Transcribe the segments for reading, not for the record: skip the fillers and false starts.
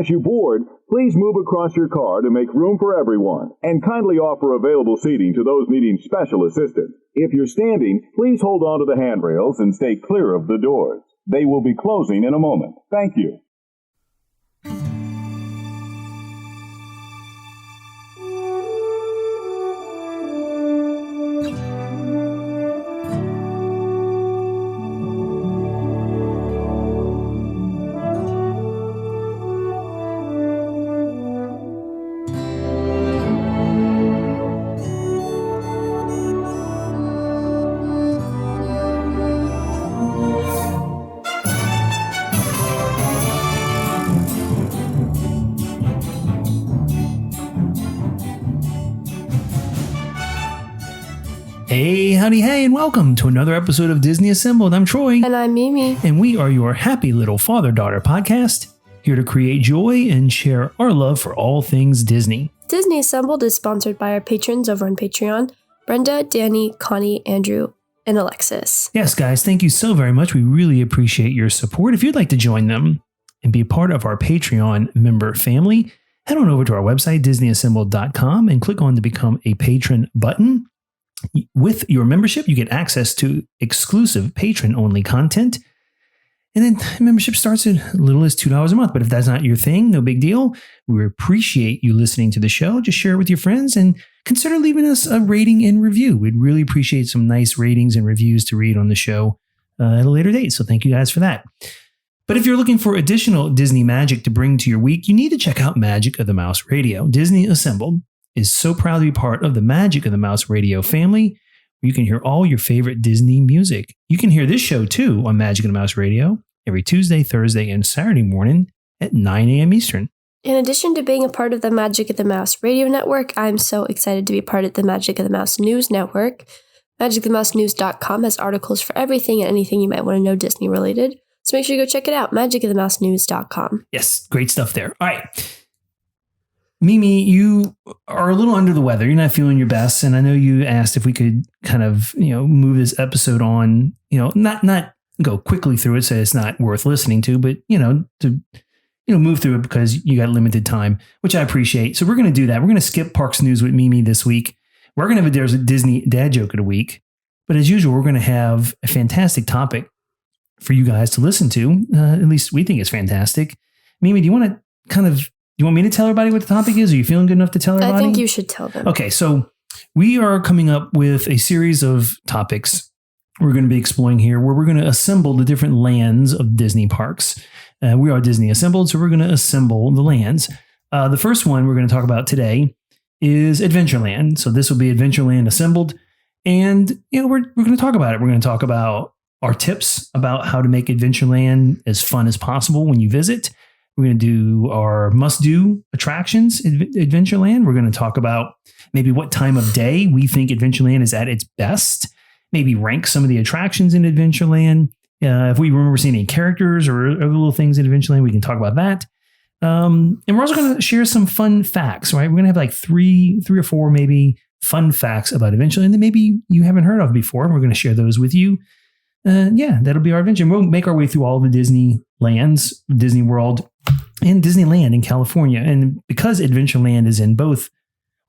As you board, please move across your car to make room for everyone, and kindly offer available seating to those needing special assistance. If you're standing, please hold on to the handrails and stay clear of the doors. They will be closing in a moment. Thank you. Hey, howdy, hey, and welcome to another episode of Disney Assembled. I'm Troy. And I'm Mimi. And we are your happy little father-daughter podcast, here to create joy and share our love for all things Disney. Disney Assembled is sponsored by our patrons over on Patreon, Brenda, Danny, Connie, Andrew, and Alexis. Yes, guys, thank you so very much. We really appreciate your support. If you'd like to join them and be a part of our Patreon member family, head on over to our website, DisneyAssembled.com, and click on the Become a Patron button. With your membership, you get access to exclusive patron-only content. And then membership starts at as little as $2 a month. But if that's not your thing, no big deal. We appreciate you listening to the show. Just share it with your friends and consider leaving us a rating and review. We'd really appreciate some nice ratings and reviews to read on the show at a later date. So thank you guys for that. But if you're looking for additional Disney magic to bring to your week, you need to check out Magic of the Mouse Radio. Disney Assembled is so proud to be part of the Magic of the Mouse Radio family, where you can hear all your favorite Disney music. You can hear this show too on Magic of the Mouse Radio every Tuesday, Thursday, and Saturday morning at 9 a.m. Eastern. In addition to being a part of the Magic of the Mouse Radio Network, I'm so excited to be part of the Magic of the Mouse News Network. MagicoftheMouseNews.com has articles for everything and anything you might want to know Disney related. So make sure you go check it out, MagicoftheMouseNews.com. Yes, great stuff there. All right. Mimi, you are a little under the weather. You're not feeling your best. And I know you asked if we could kind of, move this episode on, not go quickly through it, so it's not worth listening to, but, to move through it because you got limited time, which I appreciate. So we're going to do that. We're going to skip Parks News with Mimi this week. We're going to have there's a Disney dad joke of the week. But as usual, we're going to have a fantastic topic for you guys to listen to. At least we think it's fantastic. Mimi, do you want me to tell everybody what the topic is? Are you feeling good enough to tell everybody? I think you should tell them. Okay, so we are coming up with a series of topics we're going to be exploring here where we're going to assemble the different lands of Disney parks. We are Disney Assembled, so we're going to assemble the lands. The first one we're going to talk about today is Adventureland. So this will be Adventureland Assembled. And, we're going to talk about it. We're going to talk about our tips about how to make Adventureland as fun as possible when you visit. We're going to do our must-do attractions at Adventureland. We're going to talk about maybe what time of day we think Adventureland is at its best. Maybe rank some of the attractions in Adventureland. If we remember seeing any characters or other little things in Adventureland, we can talk about that. And we're also going to share some fun facts, right? We're going to have like three or four maybe fun facts about Adventureland that maybe you haven't heard of before. And we're going to share those with you. That'll be our adventure. And we'll make our way through all the Disney lands, Disney World, and Disneyland in California. And because Adventureland is in both,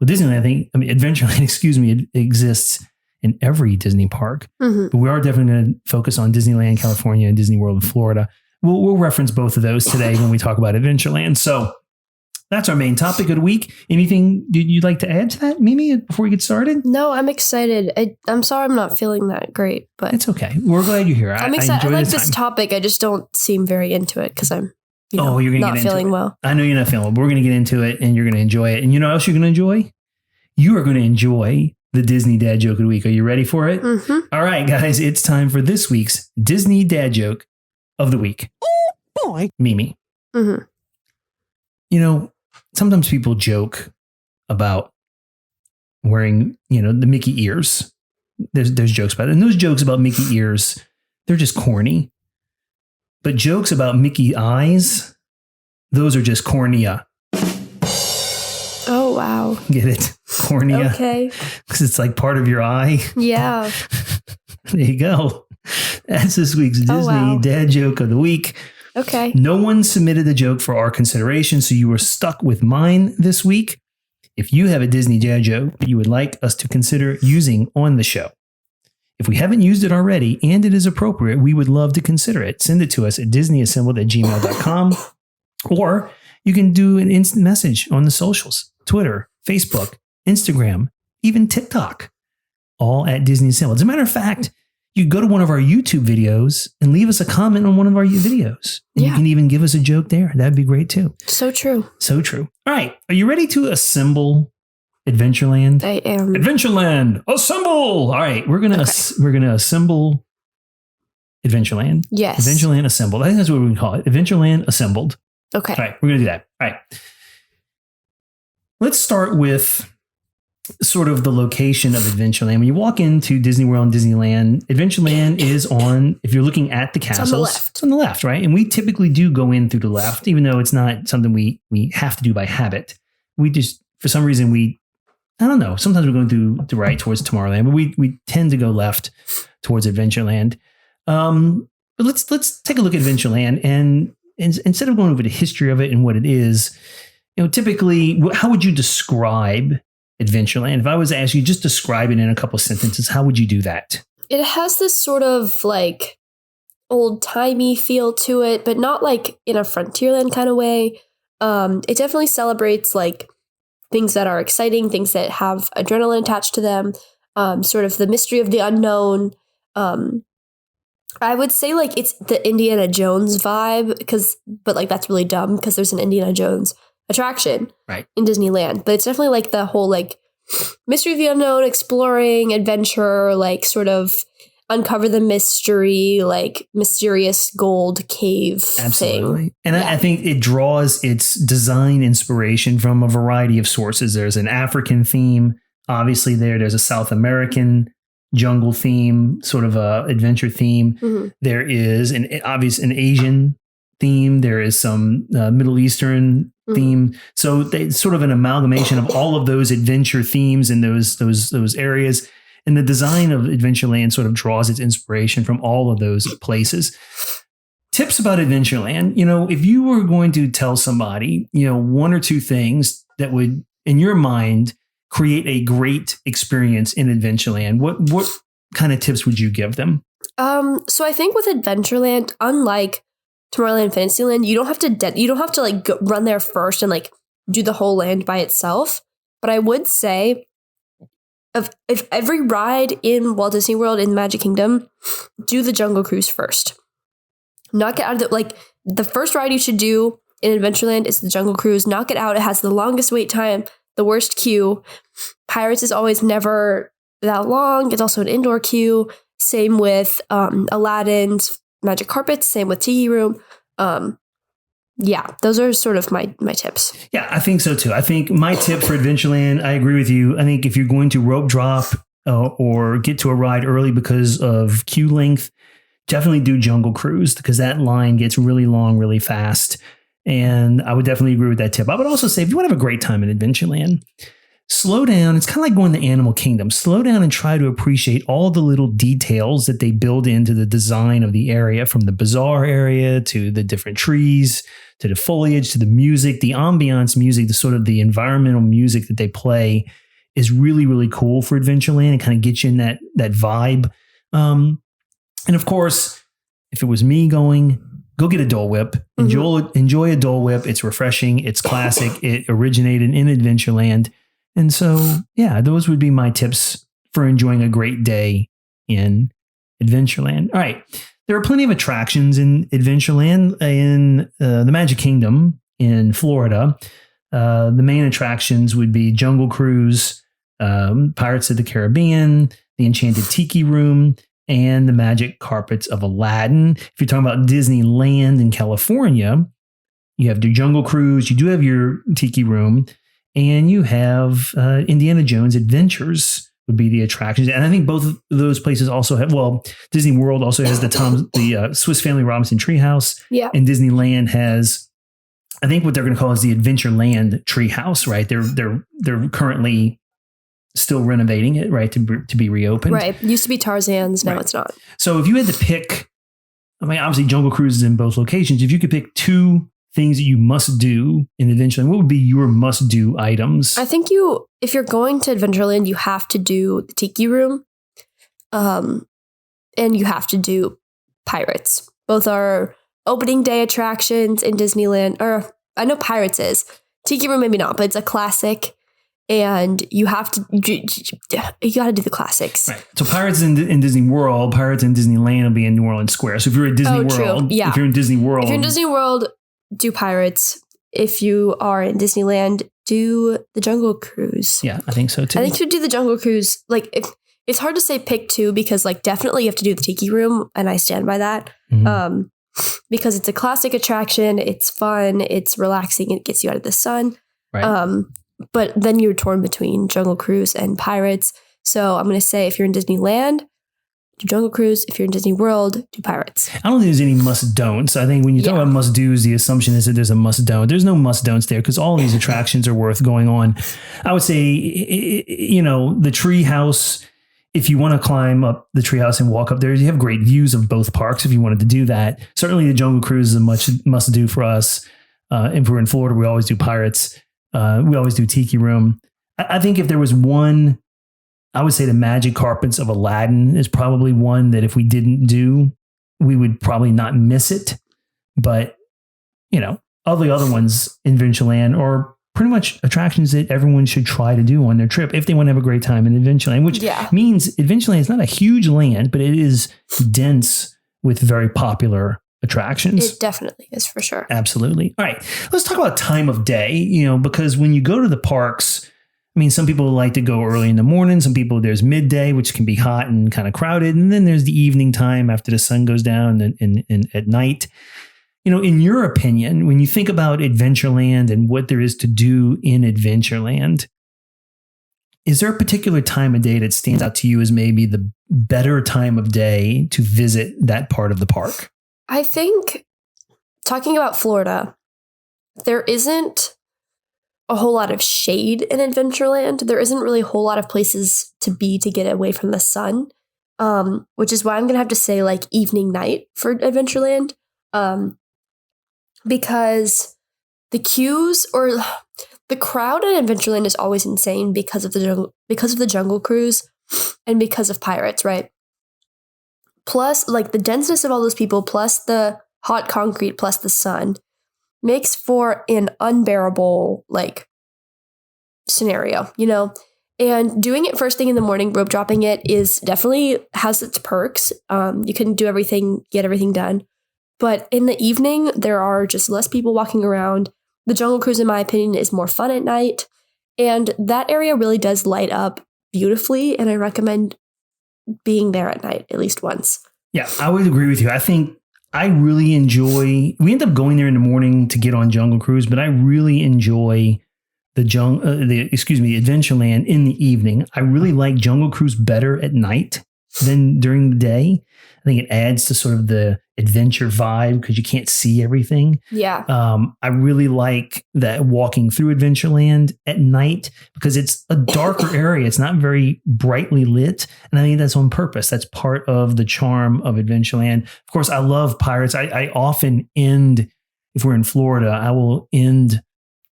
Adventureland, it exists in every Disney park. Mm-hmm. But we are definitely going to focus on Disneyland, California, and Disney World in Florida. We'll reference both of those today when we talk about Adventureland. So that's our main topic of the week. Anything you'd like to add to that, Mimi, before we get started? No, I'm excited. I'm sorry I'm not feeling that great, but it's okay. We're glad you're here. I'm excited. I like this topic. I just don't seem very into it because I'm you're gonna not get feeling well. I know you're not feeling well, but we're going to get into it and you're going to enjoy it. And you know what else you're going to enjoy? You are going to enjoy the Disney Dad Joke of the Week. Are you ready for it? Mm-hmm. All right, guys, it's time for this week's Disney Dad Joke of the Week. Oh, boy. Mimi. Mm-hmm. Sometimes people joke about wearing, the Mickey ears. There's jokes about it. And those jokes about Mickey ears, they're just corny. But jokes about Mickey eyes, those are just cornea. Oh, wow. Get it? Cornea. Okay. Because it's like part of your eye. Yeah. There you go. That's this week's Disney Dad Joke of the Week. Okay. No one submitted a joke for our consideration, so you were stuck with mine this week. If you have a Disney dad joke that you would like us to consider using on the show, if we haven't used it already and it is appropriate, we would love to consider it. Send it to us at disneyassembled@gmail.com, or you can do an instant message on the socials, Twitter, Facebook, Instagram, even TikTok, all at Disney Assembled. As a matter of fact, you go to one of our YouTube videos and leave us a comment on one of our videos. And you can even give us a joke there. That'd be great too. So true. So true. All right. Are you ready to assemble Adventureland? I am. Adventureland, assemble! All right. We're gonna assemble Adventureland. Yes. Adventureland Assembled. I think that's what we can call it. Adventureland Assembled. Okay. All right. We're gonna do that. All right. Let's start with sort of the location of Adventureland. When you walk into Disney World and Disneyland, Adventureland is on, if you're looking at the castles, it's on the left, right? And we typically do go in through the left, even though it's not something we have to do by habit. We just, for some reason, I don't know, sometimes we're going through the right towards Tomorrowland, but we tend to go left towards Adventureland. But let's take a look at Adventureland, and instead of going over the history of it and what it is, typically, how would you describe Adventureland? If I was to ask you, just describe it in a couple of sentences, how would you do that? It has this sort of like old-timey feel to it, but not like in a Frontierland kind of way. It definitely celebrates like things that are exciting, things that have adrenaline attached to them, sort of the mystery of the unknown. I would say like it's the Indiana Jones vibe, but like that's really dumb because there's an Indiana Jones attraction in Disneyland, but it's definitely like the whole like mystery of the unknown, exploring, adventure, like sort of uncover the mystery, like mysterious gold cave thing. And I think it draws its design inspiration from a variety of sources. There's an African theme, obviously there's a South American jungle theme, sort of a adventure theme. Mm-hmm. There is an Asian theme. There is some Middle Eastern theme. So it's sort of an amalgamation of all of those adventure themes in those areas. And the design of Adventureland sort of draws its inspiration from all of those places. Tips about Adventureland. If you were going to tell somebody, one or two things that would, in your mind, create a great experience in Adventureland, what kind of tips would you give them? So I think with Adventureland, unlike Tomorrowland and Fantasyland, you don't have to like run there first and like do the whole land by itself. But I would say, if every ride in Walt Disney World in Magic Kingdom, do the Jungle Cruise first. Knock it out of the first ride you should do in Adventureland is the Jungle Cruise. Knock it out. It has the longest wait time, the worst queue. Pirates is always never that long. It's also an indoor queue. Same with Aladdin's Magic Carpets. Same with Tiki Room. Those are sort of my tips. Yeah, I think so too. I think my tip for Adventureland, I agree with you. I think if you're going to rope drop or get to a ride early because of queue length, definitely do Jungle Cruise because that line gets really long, really fast. And I would definitely agree with that tip. I would also say if you want to have a great time in Adventureland, slow down. It's kind of like going to Animal Kingdom. Slow down and try to appreciate all the little details that they build into the design of the area, from the bazaar area to the different trees, to the foliage, to the music, the ambiance music, the sort of the environmental music that they play is really, really cool for Adventureland and kind of get you in that vibe. And of course, if it was me going, go get a Dole Whip. Enjoy a Dole Whip. It's refreshing. It's classic. It originated in Adventureland. And so, those would be my tips for enjoying a great day in Adventureland. All right. There are plenty of attractions in Adventureland. In the Magic Kingdom in Florida, the main attractions would be Jungle Cruise, Pirates of the Caribbean, the Enchanted Tiki Room, and the Magic Carpets of Aladdin. If you're talking about Disneyland in California, you have the Jungle Cruise, you do have your Tiki Room, and you have Indiana Jones Adventures would be the attractions. And I think both of those places also have, Disney World also has the Swiss Family Robinson Treehouse. Yeah. And Disneyland has, I think what they're going to call is the Adventureland Treehouse, right? They're currently still renovating it, right, to be reopened. Right. It used to be Tarzan's, now it's not. So if you had to pick I mean, obviously Jungle Cruise is in both locations. If you could pick 2 things that you must do in Adventureland, what would be your must do items? I think if you're going to Adventureland, you have to do the Tiki Room, and you have to do Pirates. Both are opening day attractions in Disneyland, or I know Pirates is. Tiki Room maybe not, but it's a classic, and you got to do the classics. Right. So Pirates in Disney World, Pirates in Disneyland will be in New Orleans Square. So if you're at Disney World, true. Yeah. if you're in Disney World, do Pirates. If you are in Disneyland, do the Jungle Cruise. Yeah, I think so too. I think you do the Jungle Cruise. Like, it's hard to say pick 2 because, like, definitely you have to do the Tiki Room, and I stand by that. Mm-hmm. Because it's a classic attraction, it's fun, it's relaxing, it gets you out of the sun. Right. But then you're torn between Jungle Cruise and Pirates. So I'm going to say if you're in Disneyland, do Jungle Cruise. If you're in Disney World, do Pirates. I don't think there's any must-don'ts. I think when you talk about must-dos, the assumption is that there's a must-don't. There's no must-don'ts there because all of these attractions are worth going on. I would say, the tree house, if you want to climb up the treehouse and walk up there, you have great views of both parks if you wanted to do that. Certainly the Jungle Cruise is a must-do for us. If we're in Florida, we always do Pirates. We always do Tiki Room. I think if there was one, I would say the Magic Carpets of Aladdin is probably one that if we didn't do, we would probably not miss it. But, all the other ones in Adventureland are pretty much attractions that everyone should try to do on their trip if they want to have a great time in Adventureland, which means Adventureland is not a huge land, but it is dense with very popular attractions. It definitely is, for sure. Absolutely. All right. Let's talk about time of day, because when you go to the parks, I mean, some people like to go early in the morning. Some people, there's midday, which can be hot and kind of crowded. And then there's the evening time after the sun goes down and at night. In your opinion, when you think about Adventureland and what there is to do in Adventureland, is there a particular time of day that stands out to you as maybe the better time of day to visit that part of the park? I think, talking about Florida, there isn't a whole lot of shade in Adventureland. There isn't really a whole lot of places to be to get away from the sun, which is why I'm going to have to say like evening night for Adventureland. Because the queues or the crowd at Adventureland is always insane because of the Jungle Cruise and because of Pirates, right? Plus, like the denseness of all those people, plus the hot concrete, plus the sun, makes for an unbearable scenario, And doing it first thing in the morning, rope dropping it, is definitely has its perks. You can do everything, get everything done. But in the evening, there are just less people walking around. The Jungle Cruise, in my opinion, is more fun at night. And that area really does light up beautifully. And I recommend being there at night at least once. Yeah, I would agree with you. I think I really enjoy, we end up going there in the morning to get on Jungle Cruise, but I really enjoy Adventureland in the evening. I really like Jungle Cruise better at night than during the day. I think it adds to sort of the adventure vibe because you can't see everything. Yeah. I really like that walking through Adventureland at night because it's a darker area. It's not very brightly lit. And I think that's on purpose. That's part of the charm of Adventureland. Of course, I love Pirates. I often end, if we're in Florida, I will end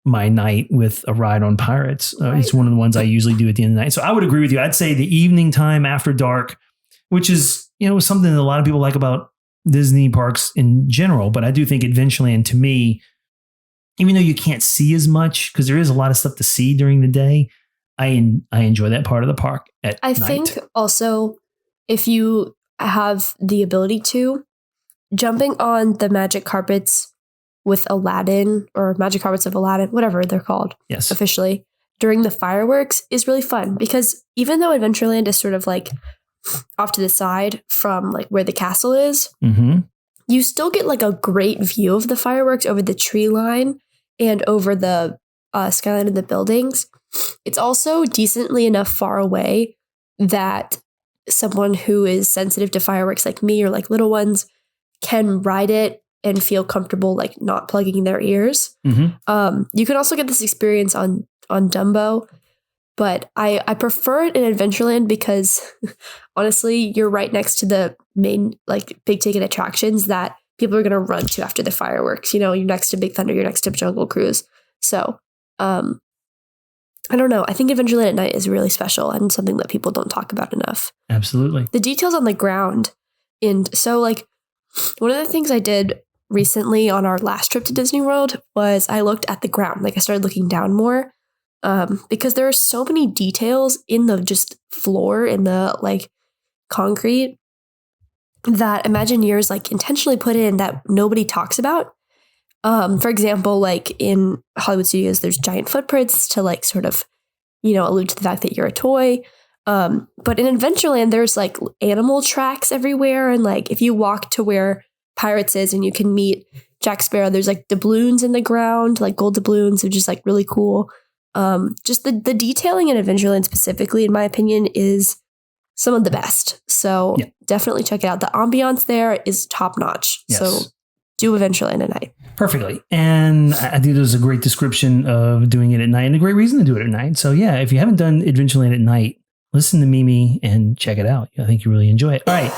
my night with a ride on Pirates. Right. It's one of the ones I usually do at the end of the night. So I would agree with you. I'd say the evening time after dark, which is, something that a lot of people like about Disney parks in general. But I do think Adventureland, to me, even though you can't see as much because there is a lot of stuff to see during the day, I enjoy that part of the park at night. I think also, if you have the ability to, jumping on the magic carpets with Aladdin or magic carpets of Aladdin, whatever they're called officially, during the fireworks is really fun because even though Adventureland is sort of like off to the side from like where the castle is, you still get like a great view of the fireworks over the tree line and over the skyline of the buildings. It's also decently enough far away that someone who is sensitive to fireworks like me or like little ones can ride it and feel comfortable like not plugging their ears. You can also get this experience on Dumbo, But I prefer it in Adventureland because honestly, you're right next to the main like big ticket attractions that people are going to run to after the fireworks. You know, you're next to Big Thunder, you're next to Jungle Cruise. So I don't know. I think Adventureland at night is really special and something that people don't talk about enough. Absolutely. The details on the ground. And so like one of the things I did recently on our last trip to Disney World was I looked at the ground. Like I started looking down more. Because there are so many details in the just floor, in the like concrete that Imagineers like intentionally put in that nobody talks about. For example, like in Hollywood Studios, there's giant footprints to like sort of, you know, allude to the fact that you're a toy. But in Adventureland, there's like animal tracks everywhere. And like if you walk to where Pirates is and you can meet Jack Sparrow, there's like doubloons in the ground, like gold doubloons, which is like really cool. Just the detailing in Adventureland specifically, in my opinion, is some of the best. So definitely check it out. The ambiance there is top notch. Yes. So do Adventureland at night. Perfectly. And I think there's a great description of doing it at night and a great reason to do it at night. So yeah, if you haven't done Adventureland at night, listen to Mimi and check it out. I think you really enjoy it. All right.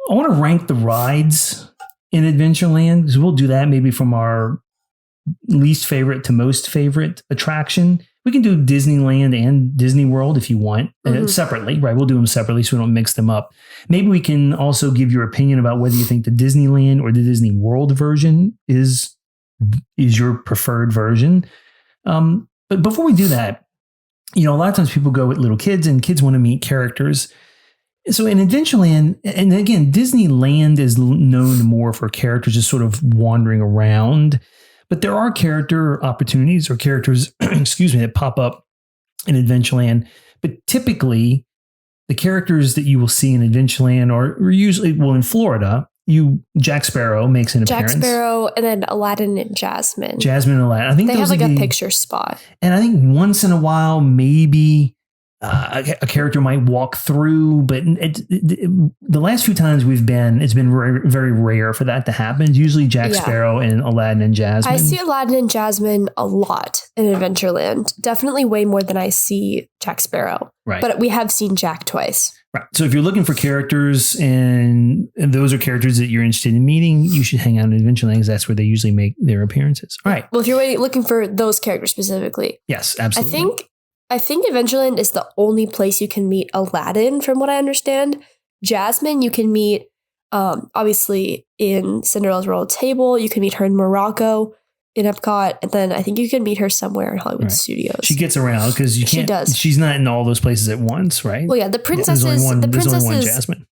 I want to rank the rides in Adventureland because we'll do that maybe from our least favorite to most favorite attraction. We can do Disneyland and Disney World if you want separately, right? We'll do them separately so we don't mix them up. Maybe we can also give your opinion about whether you think the Disneyland or the Disney World version is your preferred version. But before we do that, you know, a lot of times people go with little kids and kids want to meet characters. So in Adventureland, and again, Disneyland is known more for characters just sort of wandering around. But there are character opportunities or characters, that pop up in Adventureland. But typically, the characters that you will see in Adventureland are usually, well, in Florida, Jack Sparrow makes an appearance. Jack Sparrow and then Aladdin and Jasmine. Jasmine and Aladdin. I think they have like a picture spot. And I think once in a while, maybe a character might walk through, but the last few times we've been, it's been very, very rare for that to happen. It's usually Jack Sparrow and Aladdin and Jasmine. I see Aladdin and Jasmine a lot in Adventureland. Definitely way more than I see Jack Sparrow. Right. But we have seen Jack twice. Right. So if you're looking for characters and those are characters that you're interested in meeting, you should hang out in Adventureland because that's where they usually make their appearances. All right. Well, if you're looking for those characters specifically. Yes, absolutely. I think Adventureland is the only place you can meet Aladdin, from what I understand. Jasmine, you can meet, obviously, in Cinderella's Royal Table. You can meet her in Morocco, in Epcot. And then I think you can meet her somewhere in Hollywood Studios. She gets around because you can't. She does. She's not in all those places at once, right? Well, yeah, the princesses. There's only one Jasmine.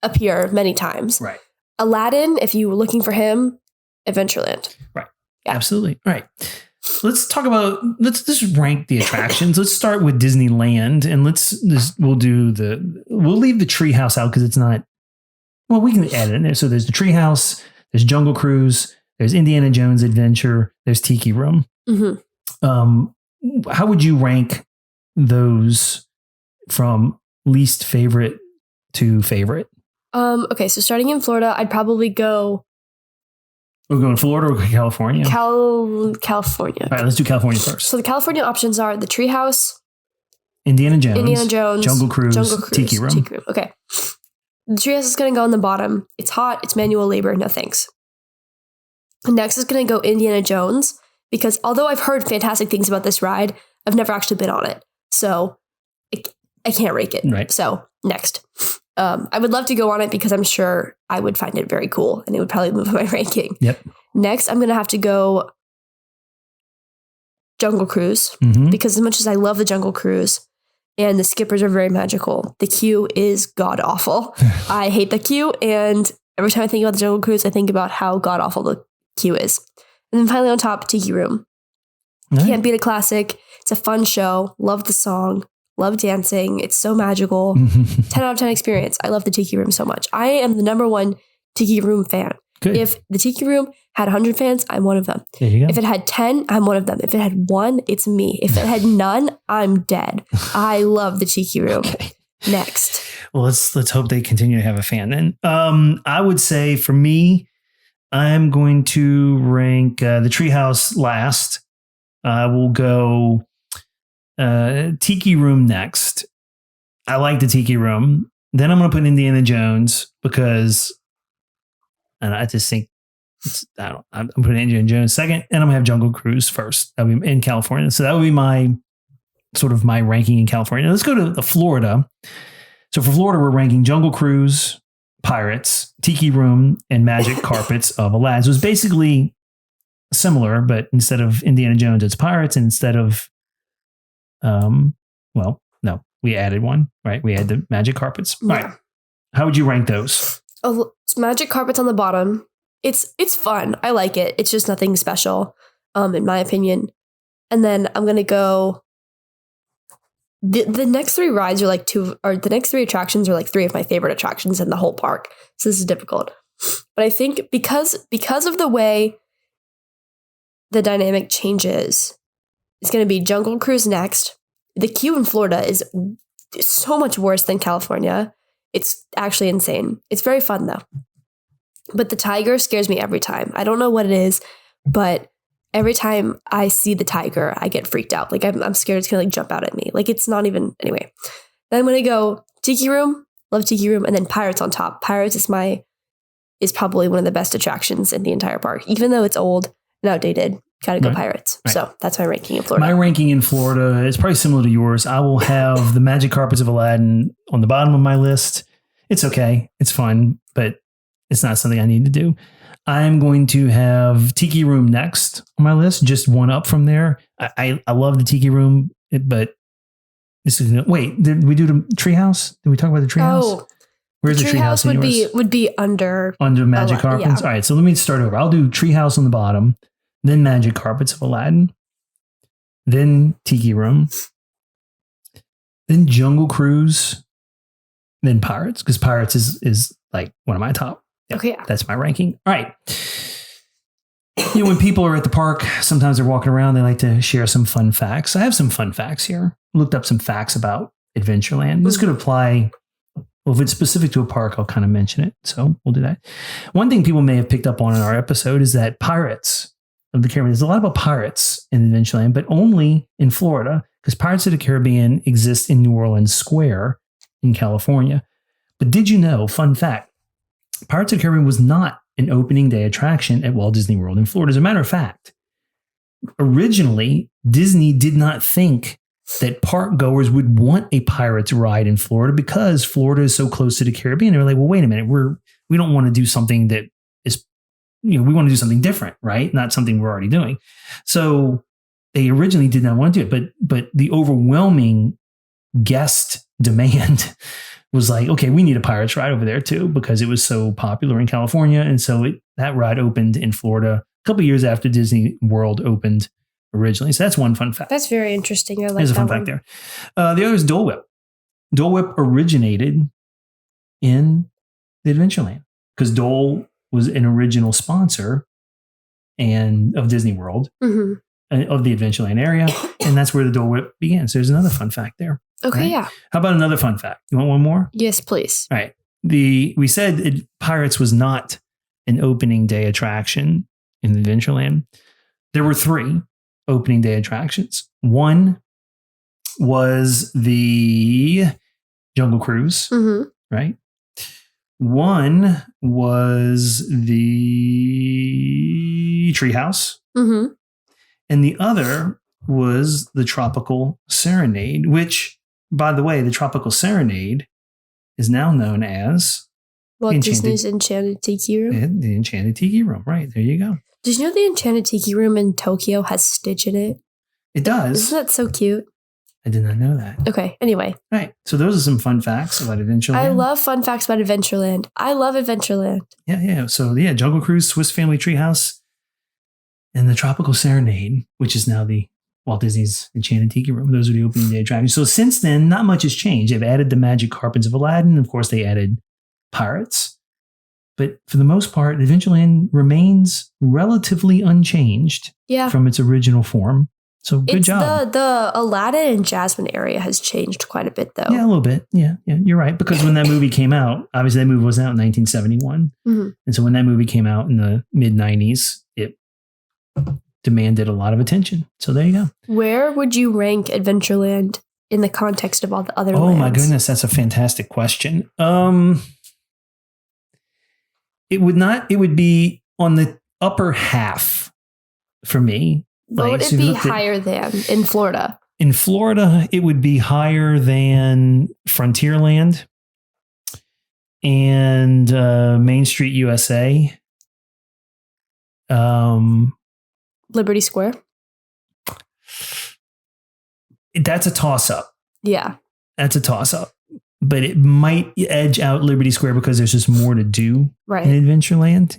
Appear many times. Right. Aladdin, if you were looking for him, Adventureland. Right. Yeah. Absolutely. All right. Let's just rank the attractions. Let's start with Disneyland and we'll leave the treehouse out because it's not, well, we can add it in there. So there's the treehouse, there's Jungle Cruise, there's Indiana Jones Adventure, there's Tiki Room. How would you rank those from least favorite to favorite? Okay. So starting in Florida, I'd probably go. We're going Florida or California? California. All right, let's do California first. So the California options are the Treehouse, Indiana Jones, Jungle Cruise, Tiki Room. Okay. The Treehouse is going to go in the bottom. It's hot. It's manual labor. No thanks. Next is going to go Indiana Jones because although I've heard fantastic things about this ride, I've never actually been on it. So I can't rake it. Right. So next. I would love to go on it because I'm sure I would find it very cool and it would probably move my ranking. Yep. Next, I'm going to have to go Jungle Cruise because as much as I love the Jungle Cruise and the skippers are very magical, the queue is god awful. I hate the queue. And every time I think about the Jungle Cruise, I think about how god awful the queue is. And then finally on top, Tiki Room. Right. Can't beat a classic. It's a fun show. Love the song. Love dancing. It's so magical. 10 out of 10 experience. I love the Tiki Room so much. I am the number one Tiki Room fan. Good. If the Tiki Room had 100 fans, I'm one of them. There you go. If it had 10, I'm one of them. If it had 1, it's me. If it had none, I'm dead. I love the Tiki Room. Okay. Next. Well, let's hope they continue to have a fan then. I would say for me, I'm going to rank the Treehouse last. I will go Tiki Room next. I like the Tiki Room. Then I'm going to put Indiana Jones because and I just think I'm putting Indiana Jones second, and I'm going to have Jungle Cruise first. That'll be in California. So that would be my ranking in California. Now let's go to the Florida. So for Florida, we're ranking Jungle Cruise, Pirates, Tiki Room, and Magic Carpets of Aladdin. So it's basically similar, but instead of Indiana Jones, it's Pirates. And instead of, no, we added one, right? We had the Magic Carpets. Yeah. All right. How would you rank those? Oh, Magic Carpets on the bottom. It's fun. I like it. It's just nothing special, in my opinion. And then I'm gonna go. The next three rides are the next three attractions are like three of my favorite attractions in the whole park. So this is difficult. But I think because of the way the dynamic changes, it's going to be Jungle Cruise next. The queue in Florida is so much worse than California. It's actually insane. It's very fun though. But the tiger scares me every time. I don't know what it is, but every time I see the tiger, I get freaked out. Like I'm scared it's gonna jump out at me. Like it's not even anyway. Then I'm gonna go Tiki Room, love Tiki Room, and then Pirates on top. Pirates is probably one of the best attractions in the entire park, even though it's old and outdated. Gotta go Pirates. Right. So that's my ranking in Florida. My ranking in Florida is probably similar to yours. I will have the Magic Carpets of Aladdin on the bottom of my list. It's okay. It's fun, but it's not something I need to do. I'm going to have Tiki Room next on my list, just one up from there. I love the Tiki Room, but this is wait. Did we do the Treehouse? Did we talk about the Treehouse? Oh, where's the Treehouse? Would be under Magic Carpets. Yeah. All right, so let me start over. I'll do Treehouse on the bottom, then Magic Carpets of Aladdin, then Tiki Room, then Jungle Cruise, then Pirates, because Pirates is like one of my top. Yeah, okay, yeah. That's my ranking. All right. When people are at the park, sometimes they're walking around, they like to share some fun facts. I have some fun facts here. Looked up some facts about Adventureland. This could apply, well, if it's specific to a park, I'll kind of mention it. So we'll do that. One thing people may have picked up on in our episode is that Pirates of the Caribbean, there's a lot about pirates in Adventureland, but only in Florida, because Pirates of the Caribbean exists in New Orleans Square in California. But did you know, fun fact, Pirates of the Caribbean was not an opening day attraction at Walt Disney World in Florida. As a matter of fact, originally, Disney did not think that park goers would want a Pirates ride in Florida because Florida is so close to the Caribbean. They were like, well, wait a minute, we don't want to do something that is, we want to do something different, right? Not something we're already doing. So they originally did not want to do it, but the overwhelming guest demand was like, okay, we need a Pirates ride over there too, because it was so popular in California. And so that ride opened in Florida a couple of years after Disney World opened originally. So that's one fun fact. That's very interesting. I like There's a that fun one. fact there. The other is Dole Whip. Dole Whip originated in the Adventureland because Dole was an original sponsor of Disney World, of the Adventureland area. And that's where the Dole Whip began. So there's another fun fact there. Okay, right? yeah. How about another fun fact? You want one more? Yes, please. All right. We said Pirates was not an opening day attraction in Adventureland. There were three opening day attractions. One was the Jungle Cruise, right? One was the Treehouse, and the other was the Tropical Serenade, which, by the way, the Tropical Serenade is now known as Walt Disney's Enchanted Tiki Room. The Enchanted Tiki Room. Right. There you go. Did you know the Enchanted Tiki Room in Tokyo has Stitch in it? It does. Isn't that so cute? I did not know that. Okay. Anyway. All right. So those are some fun facts about Adventureland. I love fun facts about Adventureland. I love Adventureland. Yeah. So yeah, Jungle Cruise, Swiss Family Treehouse, and the Tropical Serenade, which is now the Walt Disney's Enchanted Tiki Room. Those are the opening day attractions. So since then, not much has changed. They've added the Magic Carpets of Aladdin. Of course, they added Pirates. But for the most part, Adventureland remains relatively unchanged from its original form. So good job. The Aladdin and Jasmine area has changed quite a bit, though. Yeah, a little bit. Yeah, you're right. Because when that movie came out, obviously that movie was out in 1971. And so when that movie came out in the mid-90s, demanded a lot of attention. So there you go. Where would you rank Adventureland in the context of all the other Oh lands? my goodness, that's a fantastic question. It would be on the upper half for me. What would it be higher than in Florida? In Florida, it would be higher than Frontierland and Main Street USA. Liberty Square. That's a toss-up. Yeah. That's a toss-up. But it might edge out Liberty Square because there's just more to do in Adventureland.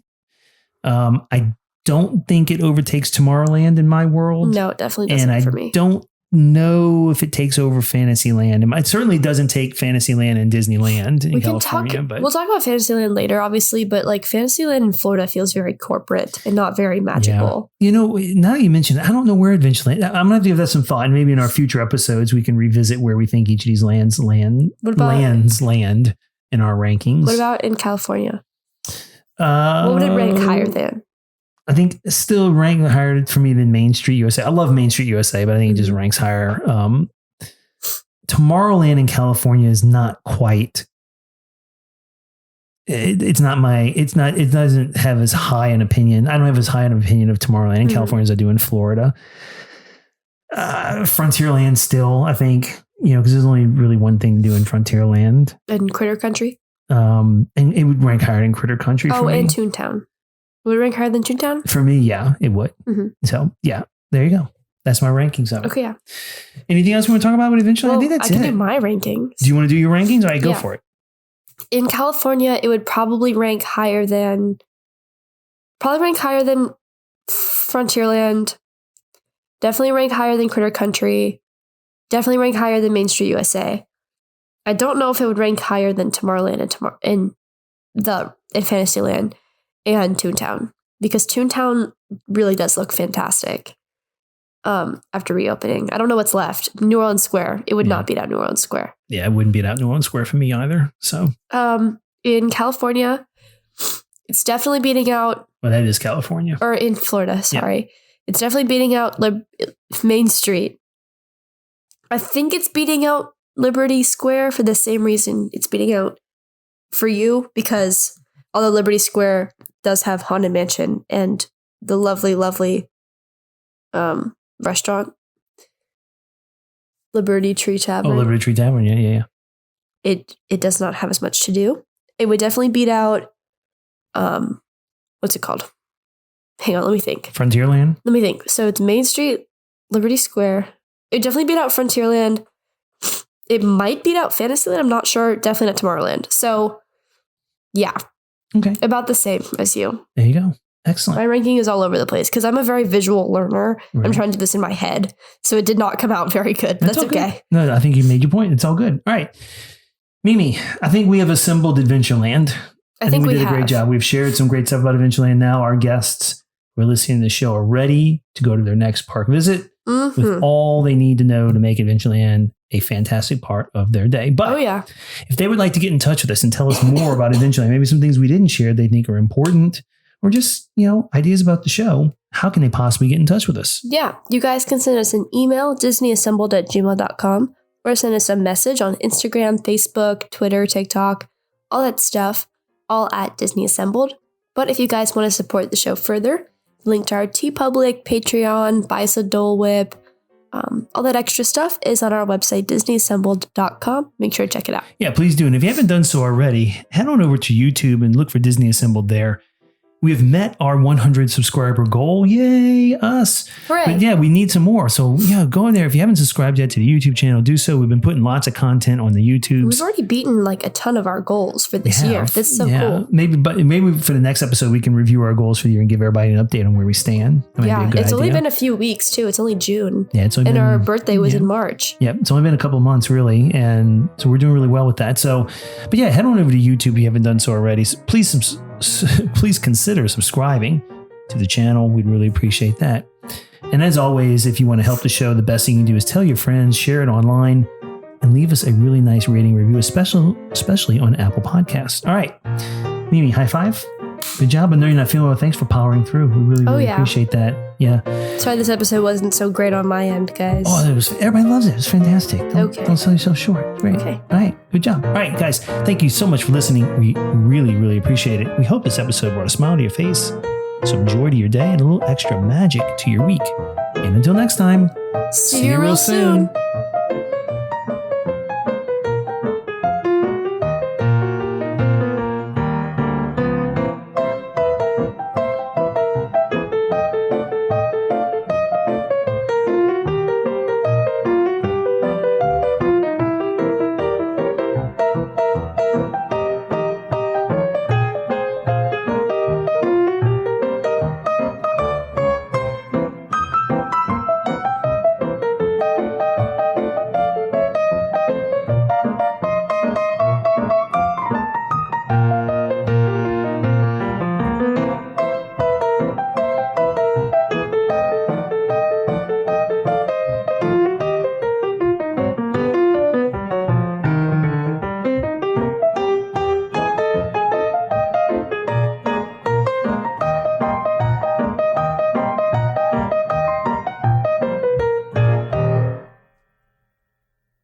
I don't think it overtakes Tomorrowland in my world. No, it definitely doesn't for me. I don't know if it takes over Fantasyland. It certainly doesn't take Fantasyland and Disneyland in California. We'll talk about Fantasyland later, obviously, but like Fantasyland in Florida feels very corporate and not very magical. Yeah. You know, now that you mentioned it, I don't know where Adventureland. I'm going to have to give that some thought. And maybe in our future episodes, we can revisit where we think each of these lands land in our rankings. What about in California? What would it rank higher than? I think it's still ranked higher for me than Main Street USA. I love Main Street USA, but I think it just ranks higher. Tomorrowland in California is not quite. It doesn't have as high an opinion. I don't have as high an opinion of Tomorrowland in California as I do in Florida. Frontierland still, I think, because there's only really one thing to do in Frontierland. And Critter Country? And it would rank higher than Critter Country for me. Oh, and Toontown. Would it rank higher than Toontown? For me, yeah, it would. Mm-hmm. So, yeah, there you go. That's my rankings of it. Okay, yeah. Anything else you want to talk about with Adventureland? I think that's it. I can do my rankings. Do you want to do your rankings? All right, go for it. In California, it would probably rank higher than Frontierland. Definitely rank higher than Critter Country. Definitely rank higher than Main Street USA. I don't know if it would rank higher than Tomorrowland in Fantasyland and Toontown, because Toontown really does look fantastic after reopening. I don't know what's left. New Orleans Square. It would not beat out New Orleans Square. Yeah, it wouldn't beat out New Orleans Square for me either. So in California, it's definitely beating out... Well, that is California. Or in Florida, sorry. Yeah. It's definitely beating out Main Street. I think it's beating out Liberty Square for the same reason it's beating out for you, because although Liberty Square does have Haunted Mansion and the lovely, lovely restaurant, Liberty Tree Tavern. Oh, Liberty Tree Tavern, yeah. It does not have as much to do. It would definitely beat out, what's it called? Hang on, let me think. Frontierland? Let me think. So it's Main Street, Liberty Square. It definitely beat out Frontierland. It might beat out Fantasyland. I'm not sure. Definitely not Tomorrowland. So, yeah. Okay. About the same as you. There you go. Excellent. My ranking is all over the place because I'm a very visual learner. Right. I'm trying to do this in my head. So it did not come out very good. That's okay. Good. No, I think you made your point. It's all good. All right. Mimi, I think we have assembled Adventureland. I think we did a great job. We've shared some great stuff about Adventureland. Now our guests who are listening to the show are ready to go to their next park visit with all they need to know to make Adventureland a fantastic part of their day. But if they would like to get in touch with us and tell us more about Adventureland, maybe some things we didn't share they think are important, or just, ideas about the show, how can they possibly get in touch with us? Yeah, you guys can send us an email, disneyassembled@gmail.com, or send us a message on Instagram, Facebook, Twitter, TikTok, all that stuff, all at Disney Assembled. But if you guys want to support the show further, link to our TeePublic, Patreon, buy us a Dole Whip, all that extra stuff is on our website, disneyassembled.com. Make sure to check it out. Yeah, please do. And if you haven't done so already, head on over to YouTube and look for Disney Assembled there. We have met our 100 subscriber goal. Yay, us. Hooray. But yeah, we need some more. So go in there. If you haven't subscribed yet to the YouTube channel, do so. We've been putting lots of content on the YouTube. We've already beaten like a ton of our goals for this year. That's so cool. Maybe for the next episode, we can review our goals for the year and give everybody an update on where we stand. It's only been a few weeks too. It's only June. Yeah, and our birthday was in March. Yeah, it's only been a couple of months really. And so we're doing really well with that. So, but head on over to YouTube if you haven't done so already. So please consider subscribing to the channel. We'd really appreciate that. And as always, if you want to help the show, the best thing you can do is tell your friends, share it online, and leave us a really nice rating review, especially on Apple Podcasts. All right. Mimi, high five. Good job. I know you're not feeling well. Thanks for powering through. We really appreciate that. Yeah. Sorry this episode wasn't so great on my end, guys. Oh, everybody loves it. It's fantastic. Don't sell yourself short. Great. Okay. All right. Good job. All right, guys. Thank you so much for listening. We really appreciate it. We hope this episode brought a smile to your face, some joy to your day, and a little extra magic to your week. And until next time, see you real soon.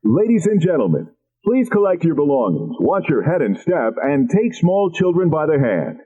Ladies and gentlemen, please collect your belongings, watch your head and step, and take small children by the hand.